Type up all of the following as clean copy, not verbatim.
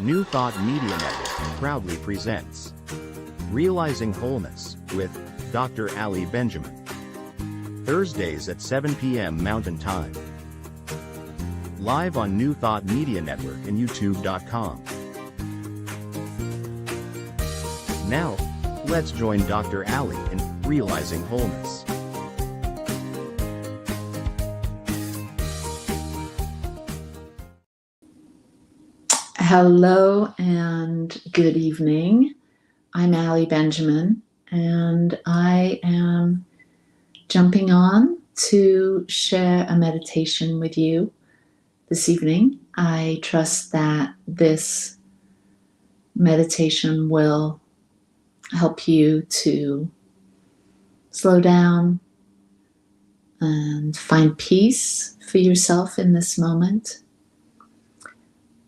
New Thought Media Network proudly presents Realizing Wholeness with Dr. Ali Benjamin. Thursdays at 7 p.m. Mountain Time. Live on New Thought Media Network and YouTube.com. Now, let's join Dr. Ali in Realizing Wholeness. Hello and good evening. I'm Ali Benjamin, and I am jumping on to share a meditation with you this evening. I trust that this meditation will help you to slow down and find peace for yourself in this moment.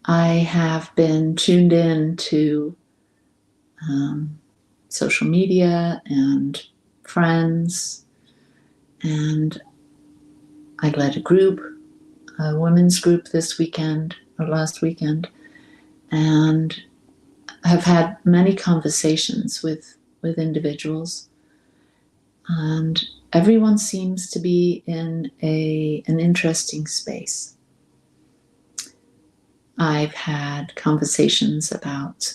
I have been tuned in to social media and friends, and I led a group, a women's group this weekend or last weekend, and have had many conversations with individuals, and everyone seems to be in an interesting space. I've had conversations about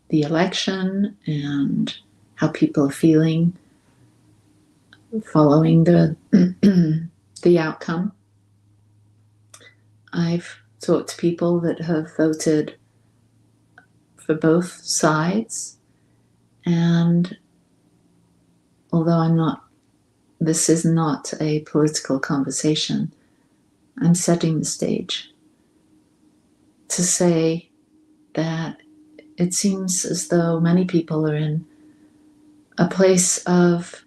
the election and how people are feeling following the outcome. I've talked to people that have voted for both sides, and although this is not a political conversation, I'm setting the stage to say that it seems as though many people are in a place of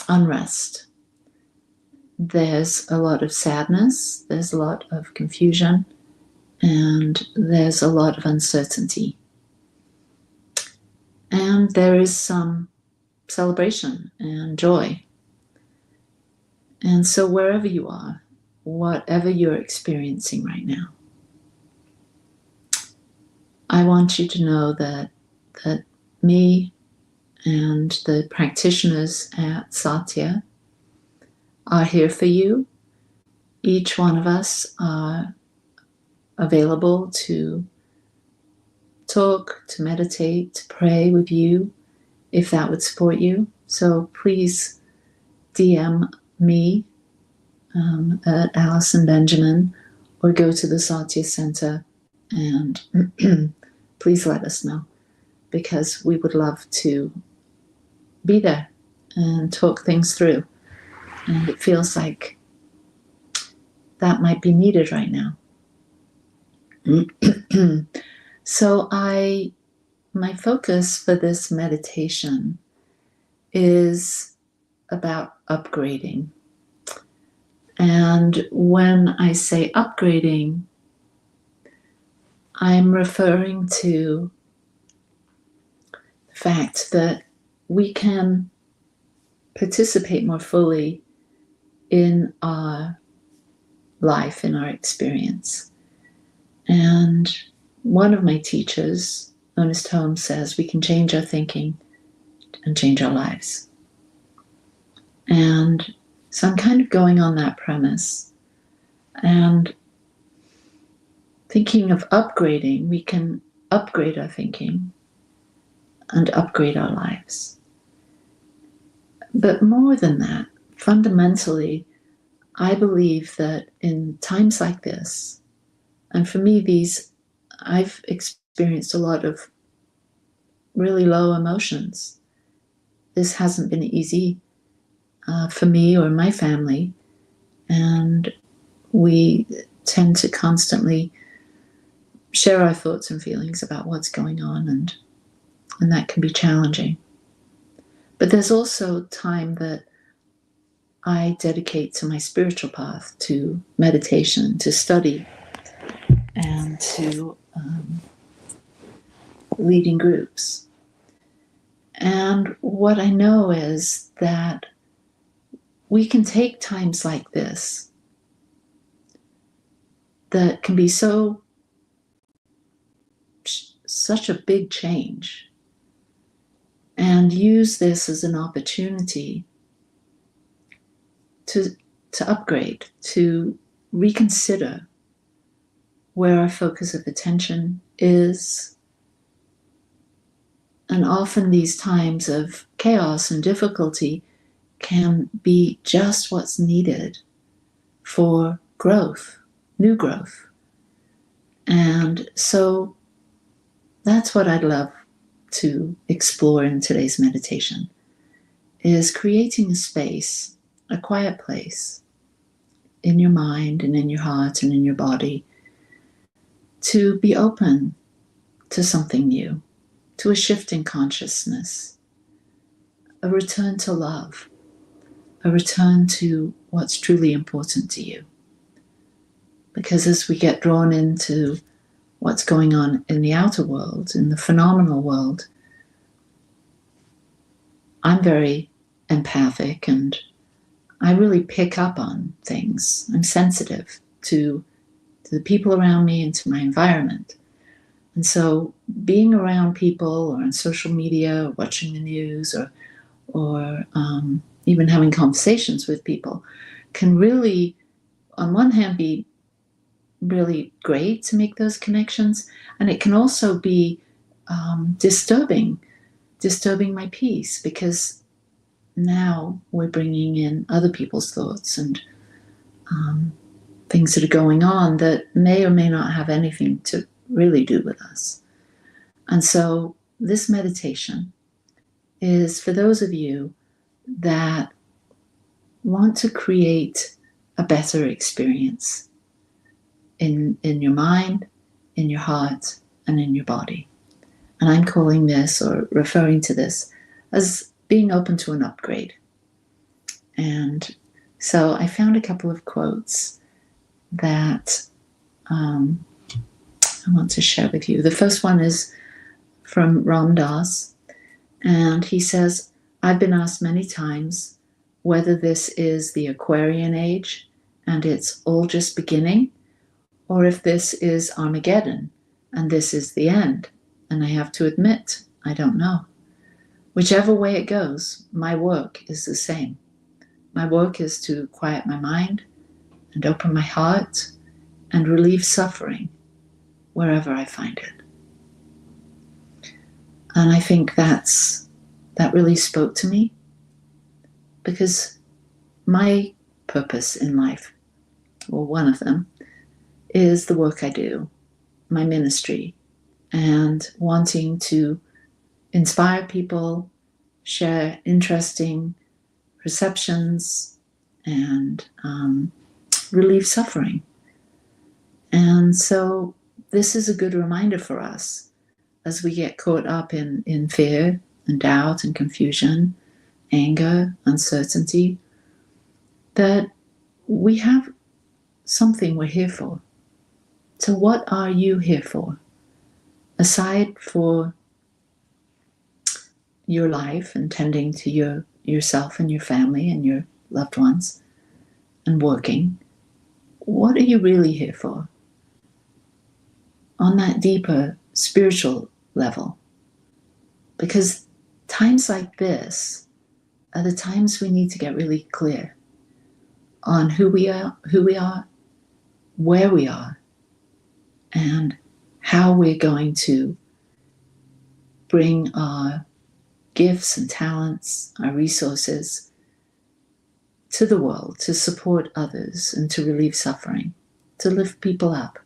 unrest. There's a lot of sadness, there's a lot of confusion, and there's a lot of uncertainty. And there is some celebration and joy. And so wherever you are, whatever you're experiencing right now, I want you to know that me and the practitioners at Satya are here for you. Each one of us are available to talk, to meditate, to pray with you, if that would support you. So please DM me at Allison Benjamin, or go to the Satya Center and please let us know, because we would love to be there and talk things through. And it feels like that might be needed right now. So my focus for this meditation is about upgrading. And when I say upgrading, I'm referring to the fact that we can participate more fully in our life, in our experience. And one of my teachers, Ernest Holmes, says we can change our thinking and change our lives. And so I'm kind of going on that premise. And thinking of upgrading, we can upgrade our thinking and upgrade our lives. But more than that, fundamentally, I believe that in times like this, and for me, I've experienced a lot of really low emotions. This hasn't been easy for me or my family, and we tend to constantly share our thoughts and feelings about what's going on, and that can be challenging. But there's also time that I dedicate to my spiritual path, to meditation, to study, and to leading groups. And what I know is that we can take times like this that can be so such a big change, and use this as an opportunity to upgrade, to reconsider where our focus of attention is. And often these times of chaos and difficulty can be just what's needed for growth, new growth. And so that's what I'd love to explore in today's meditation, is creating a space, a quiet place in your mind and in your heart and in your body to be open to something new, to a shift in consciousness, a return to love, a return to what's truly important to you. Because as we get drawn into what's going on in the outer world, in the phenomenal world, I'm very empathic and I really pick up on things. I'm sensitive to the people around me and to my environment. And so being around people or on social media or watching the news or even having conversations with people can really, on one hand, be really great to make those connections. And it can also be disturbing my peace, because now we're bringing in other people's thoughts and things that are going on that may or may not have anything to really do with us. And so this meditation is for those of you that want to create a better experience in your mind, in your heart, and in your body. And I'm calling this, or referring to this, as being open to an upgrade. And so I found a couple of quotes that I want to share with you. The first one is from Ram Dass, and he says, "I've been asked many times whether this is the Aquarian age and it's all just beginning, or if this is Armageddon and this is the end. And I have to admit, I don't know. Whichever way it goes, my work is the same. My work is to quiet my mind and open my heart and relieve suffering wherever I find it." And I think that really spoke to me, because my purpose in life, or one of them, is the work I do, my ministry, and wanting to inspire people, share interesting perceptions, and relieve suffering. And so this is a good reminder for us as we get caught up in fear and doubt and confusion, anger, uncertainty, that we have something we're here for. So what are you here for? Aside for your life and tending to yourself and your family and your loved ones and working, what are you really here for? On that deeper spiritual level. Because times like this are the times we need to get really clear on who we are, where we are, and how we're going to bring our gifts and talents, our resources to the world, to support others and to relieve suffering, to lift people up.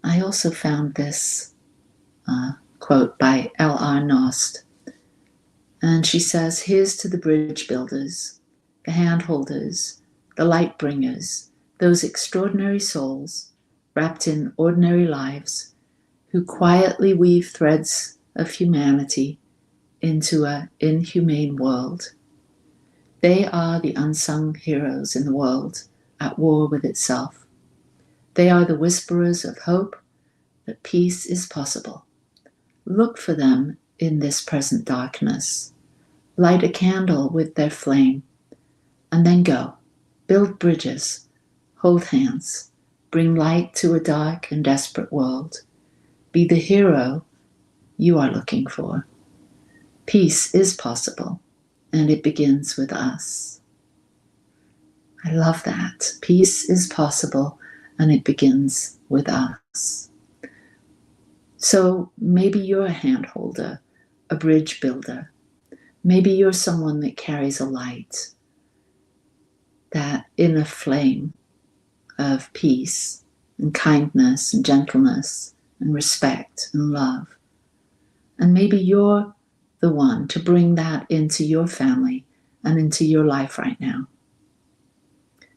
I also found this quote by L.R. Nost, and she says, "Here's to the bridge builders, the hand holders, the light bringers, those extraordinary souls wrapped in ordinary lives who quietly weave threads of humanity into an inhumane world. They are the unsung heroes in the world at war with itself. They are the whisperers of hope that peace is possible. Look for them in this present darkness. Light a candle with their flame, and then go. Build bridges, hold hands, bring light to a dark and desperate world. be the hero you are looking for. Peace is possible, and it begins with us. I love that. Peace is possible, and it begins with us. So maybe you're a hand holder, a bridge builder. Maybe you're someone that carries a light, that inner flame of peace and kindness and gentleness and respect and love. And maybe you're the one to bring that into your family and into your life right now.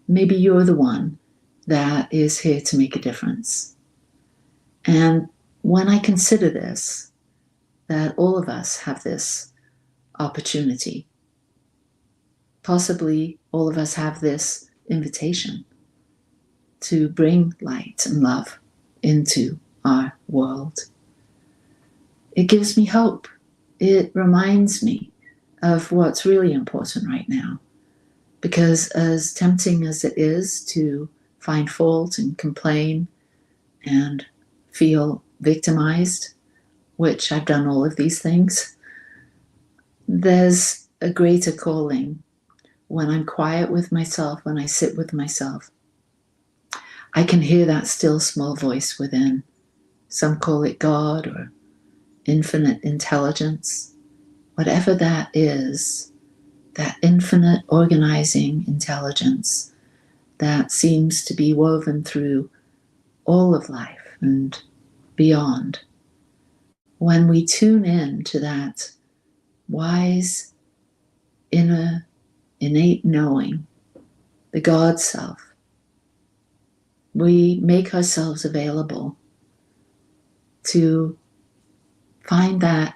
Maybe you're the one that is here to make a difference. And when I consider this, that all of us have this opportunity, possibly all of us have this invitation to bring light and love into our world. It gives me hope. It reminds me of what's really important right now. Because as tempting as it is to find fault and complain and feel victimized, which I've done all of these things, there's a greater calling when I'm quiet with myself, when I sit with myself. I can hear that still small voice within. Some call it God or infinite intelligence. Whatever that is, that infinite organizing intelligence that seems to be woven through all of life and beyond. When we tune in to that wise, inner, innate knowing, the God self, we make ourselves available to find that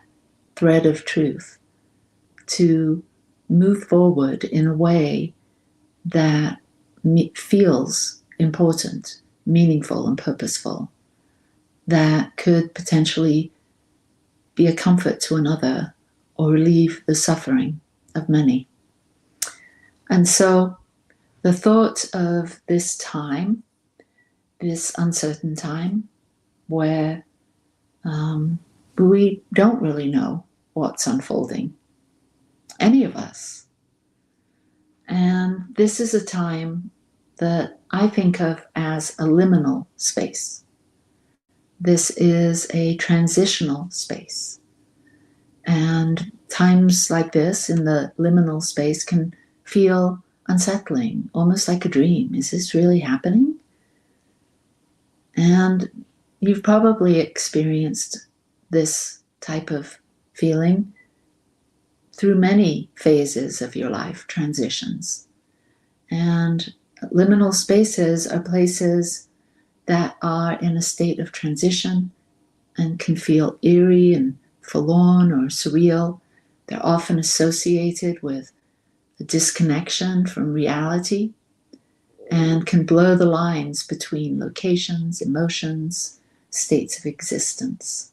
thread of truth, to move forward in a way that feels important, meaningful, and purposeful, that could potentially be a comfort to another or relieve the suffering of many. And so the thought of this time, this uncertain time, where we don't really know what's unfolding, any of us. And this is a time that I think of as a liminal space. This is a transitional space. And times like this in the liminal space can feel unsettling, almost like a dream. Is this really happening? And you've probably experienced this type of feeling through many phases of your life, transitions. And liminal spaces are places that are in a state of transition and can feel eerie and forlorn or surreal. They're often associated with a disconnection from reality and can blur the lines between locations, emotions, states of existence.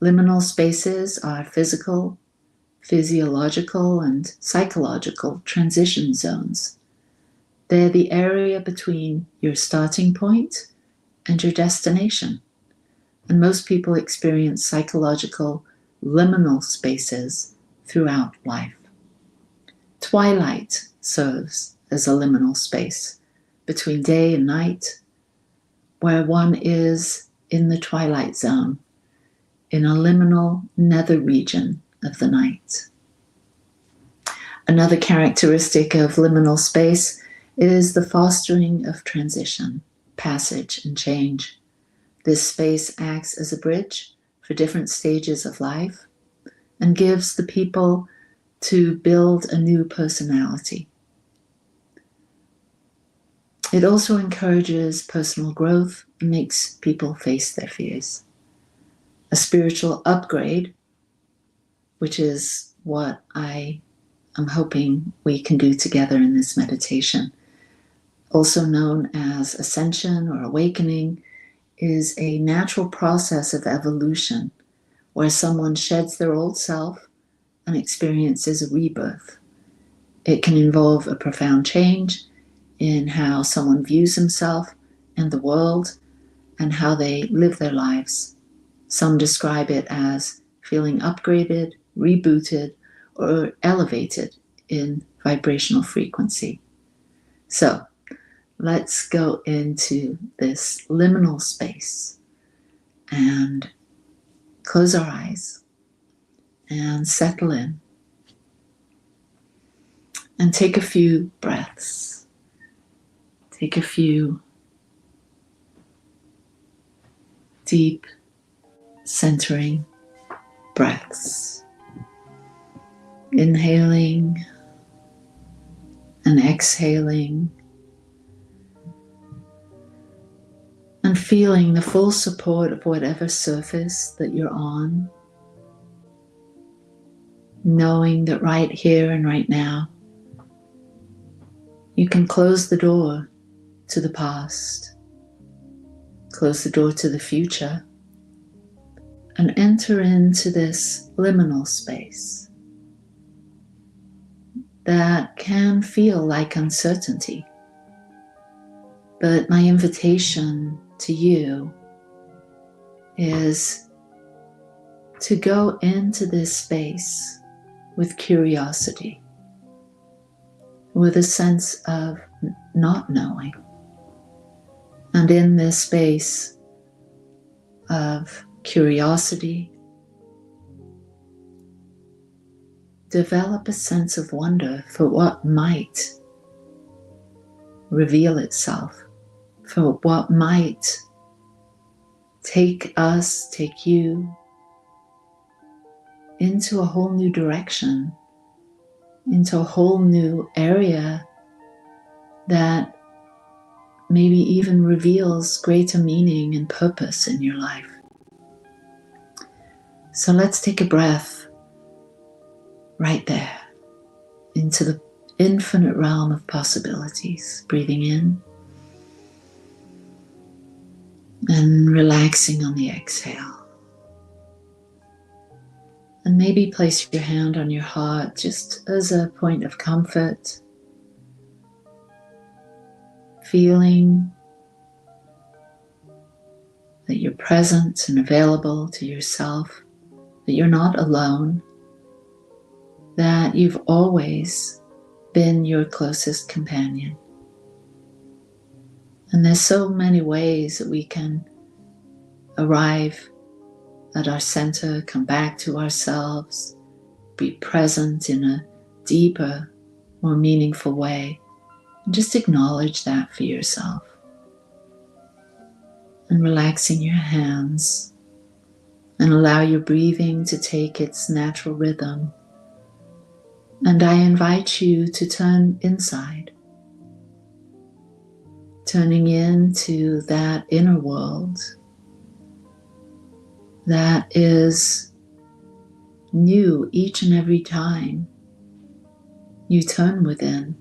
Liminal spaces are physical, physiological, and psychological transition zones. They're the area between your starting point and your destination. And most people experience psychological liminal spaces throughout life. Twilight serves as a liminal space between day and night, where one is in the twilight zone, in a liminal nether region of the night. Another characteristic of liminal space is the fostering of transition, passage, and change. This space acts as a bridge for different stages of life and gives the people to build a new personality. It also encourages personal growth and makes people face their fears. A spiritual upgrade, which is what I am hoping we can do together in this meditation, also known as ascension or awakening, is a natural process of evolution where someone sheds their old self and experiences a rebirth. It can involve a profound change in how someone views himself and the world and how they live their lives. Some describe it as feeling upgraded, rebooted, or elevated in vibrational frequency. So let's go into this liminal space and close our eyes and settle in and take a few breaths. Take a few deep centering breaths. Inhaling and exhaling, and feeling the full support of whatever surface that you're on, knowing that right here and right now you can close the door to the past, close the door to the future, and enter into this liminal space that can feel like uncertainty. But my invitation to you is to go into this space with curiosity, with a sense of not knowing. And in this space of curiosity, develop a sense of wonder for what might reveal itself, for what might take us, take you into a whole new direction, into a whole new area that maybe even reveals greater meaning and purpose in your life. So let's take a breath right there into the infinite realm of possibilities. Breathing in and relaxing on the exhale. And maybe place your hand on your heart just as a point of comfort, feeling that you're present and available to yourself, that you're not alone, that you've always been your closest companion. And there's so many ways that we can arrive at our center, come back to ourselves, be present in a deeper, more meaningful way. And just acknowledge that for yourself. And relaxing your hands and allow your breathing to take its natural rhythm. And I invite you to turn inside, turning into that inner world that is new each and every time you turn within.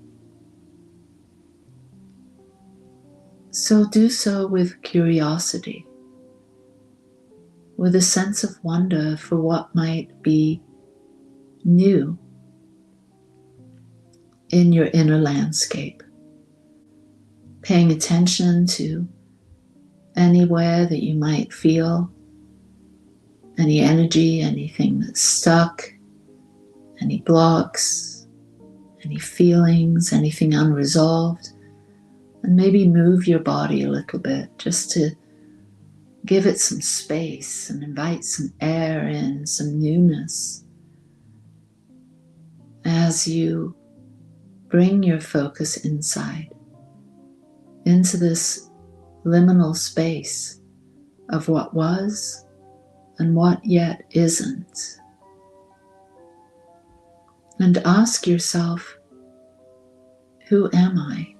So do so with curiosity, with a sense of wonder for what might be new in your inner landscape, paying attention to anywhere that you might feel any energy, anything that's stuck, any blocks, any feelings, anything unresolved, and maybe move your body a little bit just to give it some space and invite some air in, some newness as you bring your focus inside, into this liminal space of what was and what yet isn't. And ask yourself, who am I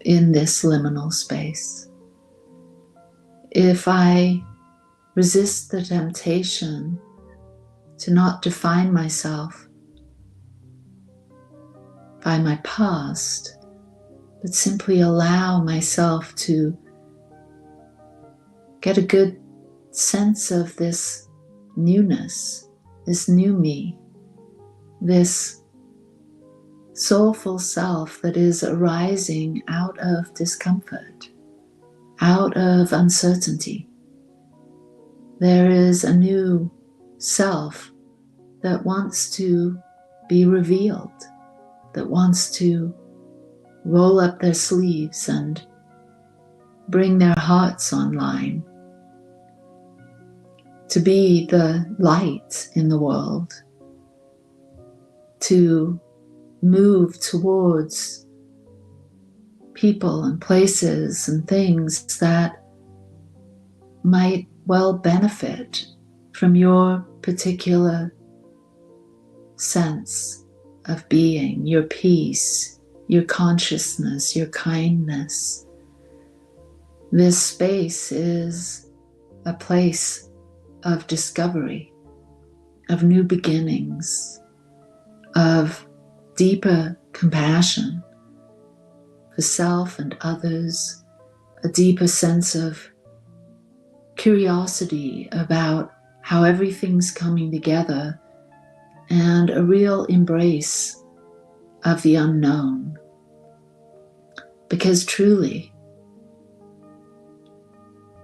in this liminal space? If I resist the temptation to not define myself by my past, but simply allow myself to get a good sense of this newness, this new me, this soulful self that is arising out of discomfort, out of uncertainty. There is a new self that wants to be revealed, that wants to roll up their sleeves and bring their hearts online, to be the light in the world, to move towards people and places and things that might well benefit from your particular sense of being, your peace, your consciousness, your kindness. This space is a place of discovery, of new beginnings, of deeper compassion for self and others, a deeper sense of curiosity about how everything's coming together, and a real embrace of the unknown. Because truly,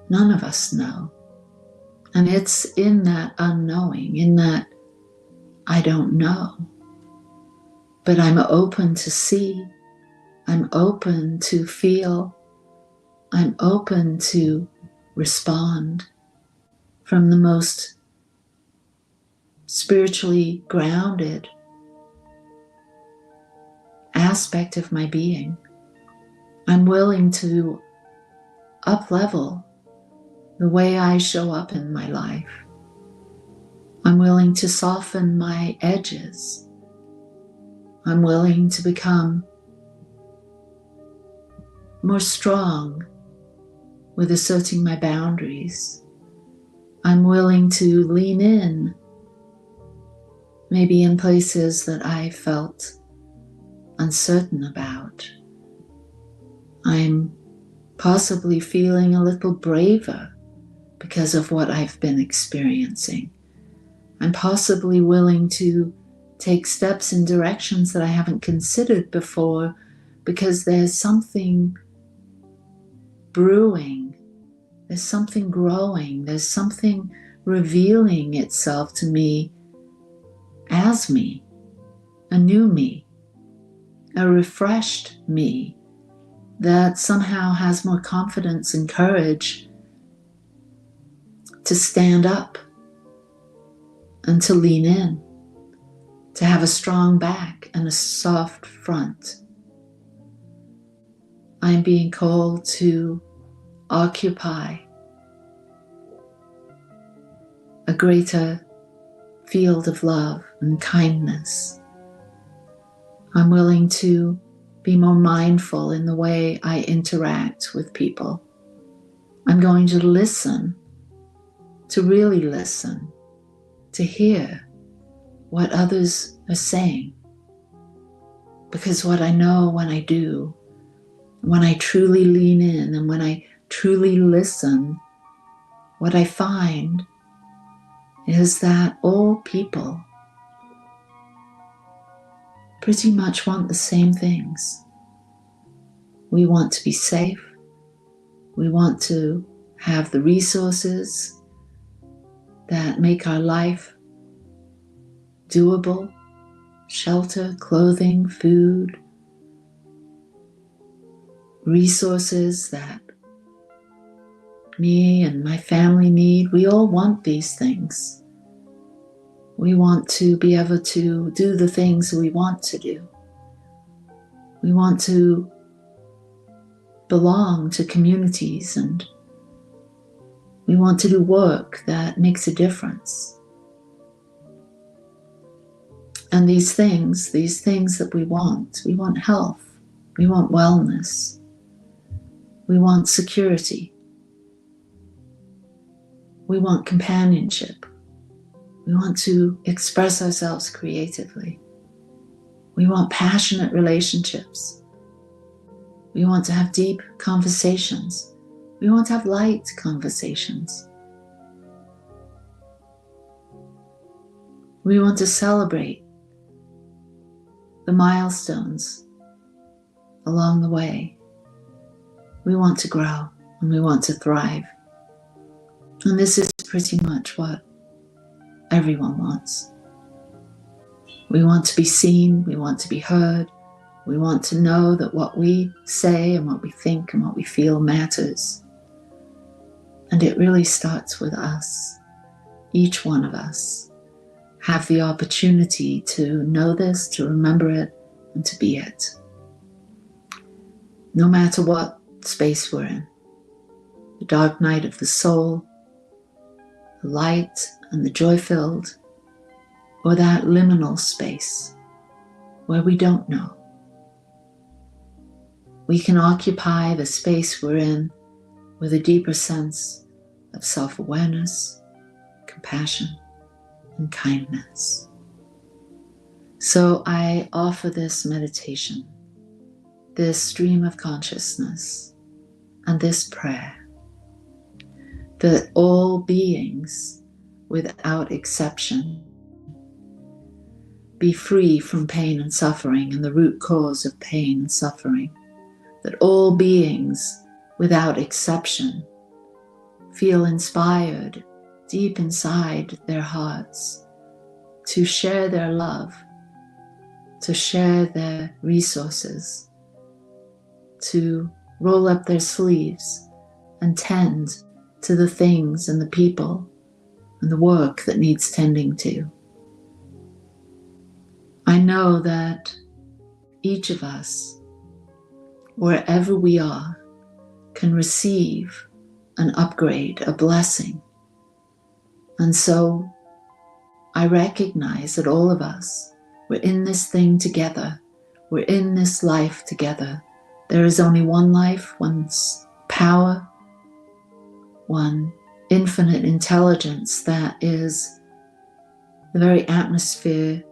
none of us know. And it's in that unknowing, in that I don't know. But I'm open to see, I'm open to feel, I'm open to respond from the most spiritually grounded aspect of my being. I'm willing to up-level the way I show up in my life. I'm willing to soften my edges. I'm willing to become more strong with asserting my boundaries. I'm willing to lean in, maybe in places that I felt uncertain about. I'm possibly feeling a little braver because of what I've been experiencing. I'm possibly willing to take steps in directions that I haven't considered before because there's something brewing, there's something growing, there's something revealing itself to me as me, a new me, a refreshed me that somehow has more confidence and courage to stand up and to lean in, to have a strong back and a soft front. I'm being called to occupy a greater field of love and kindness. I'm willing to be more mindful in the way I interact with people. I'm going to listen, to really listen, to hear what others are saying. Because what I know when I do, when I truly lean in and when I truly listen, what I find is that all people pretty much want the same things. We want to be safe. We want to have the resources that make our life doable, shelter, clothing, food, resources that me and my family need. We all want these things. We want to be able to do the things we want to do. We want to belong to communities, and we want to do work that makes a difference. And these things that we want health, we want wellness, we want security, we want companionship, we want to express ourselves creatively, we want passionate relationships, we want to have deep conversations, we want to have light conversations, we want to celebrate the milestones along the way. We want to grow and we want to thrive. And this is pretty much what everyone wants. We want to be seen, we want to be heard, we want to know that what we say and what we think and what we feel matters. And it really starts with us. Each one of us have the opportunity to know this, to remember it, and to be it. No matter what space we're in, the dark night of the soul, the light and the joy-filled, or that liminal space where we don't know. We can occupy the space we're in with a deeper sense of self-awareness, compassion, and kindness. So I offer this meditation, this stream of consciousness, and this prayer that all beings, without exception, be free from pain and suffering and the root cause of pain and suffering. That all beings, without exception, feel inspired deep inside their hearts to share their love, to share their resources, to roll up their sleeves and tend to the things and the people and the work that needs tending to. I know that each of us, wherever we are, can receive an upgrade, a blessing. And so I recognize that all of us, we're in this thing together. We're in this life together. There is only one life, one power, one infinite intelligence that is the very atmosphere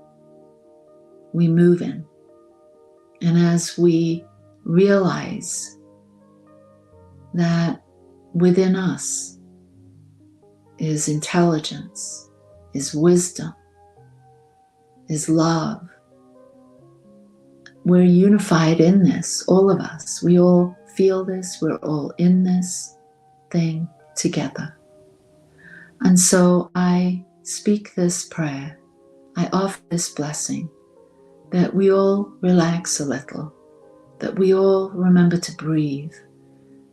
we move in. And as we realize that within us is intelligence, is wisdom, is love, we're unified in this, all of us. We all feel this, we're all in this thing together. And so I speak this prayer, I offer this blessing, that we all relax a little, that we all remember to breathe,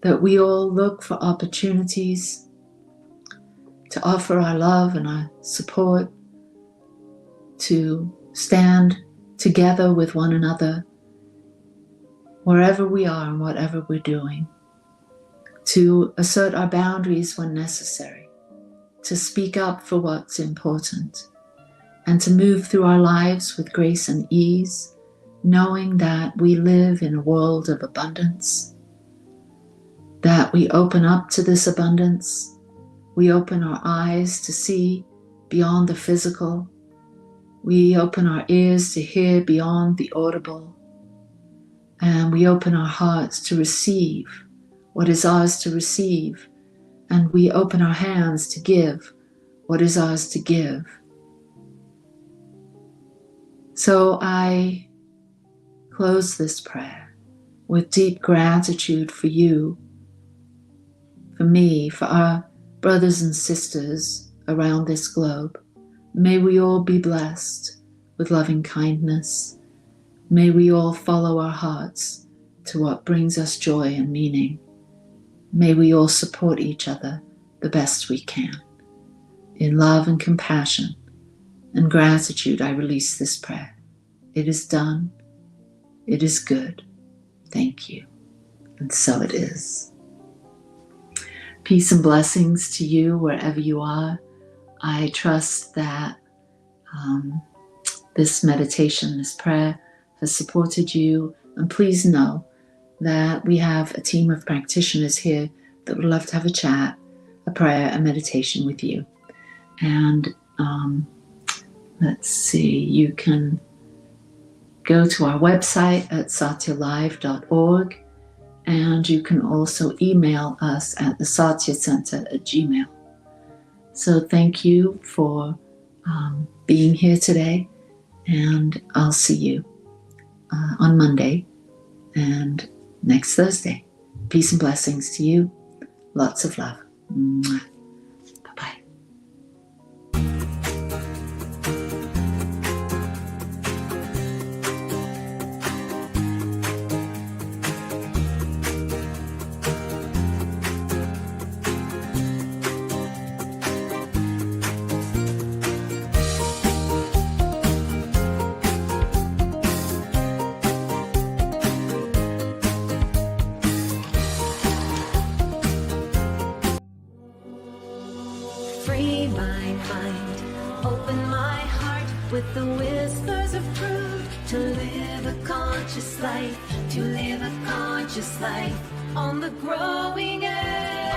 that we all look for opportunities to offer our love and our support, to stand together with one another, wherever we are and whatever we're doing, to assert our boundaries when necessary, to speak up for what's important, and to move through our lives with grace and ease, knowing that we live in a world of abundance, that we open up to this abundance, we open our eyes to see beyond the physical, we open our ears to hear beyond the audible, and we open our hearts to receive what is ours to receive, and we open our hands to give what is ours to give. So I close this prayer with deep gratitude for you, for me, for our brothers and sisters around this globe. May we all be blessed with loving kindness. May we all follow our hearts to what brings us joy and meaning. May we all support each other the best we can. In love and compassion and gratitude, I release this prayer. It is done. It is good. Thank you. And so it is. Peace and blessings to you wherever you are. I trust that this meditation, this prayer has supported you. And please know that we have a team of practitioners here that would love to have a chat, a prayer, a meditation with you. And let's see, you can go to our website at satyalive.org, and you can also email us at the Satya Center at Gmail. So thank you for being here today, and I'll see you on Monday and next Thursday. Peace and blessings to you. Lots of love. Mwah. mind. Open my heart with the whispers of truth, to live a conscious life, to live a conscious life on the growing edge.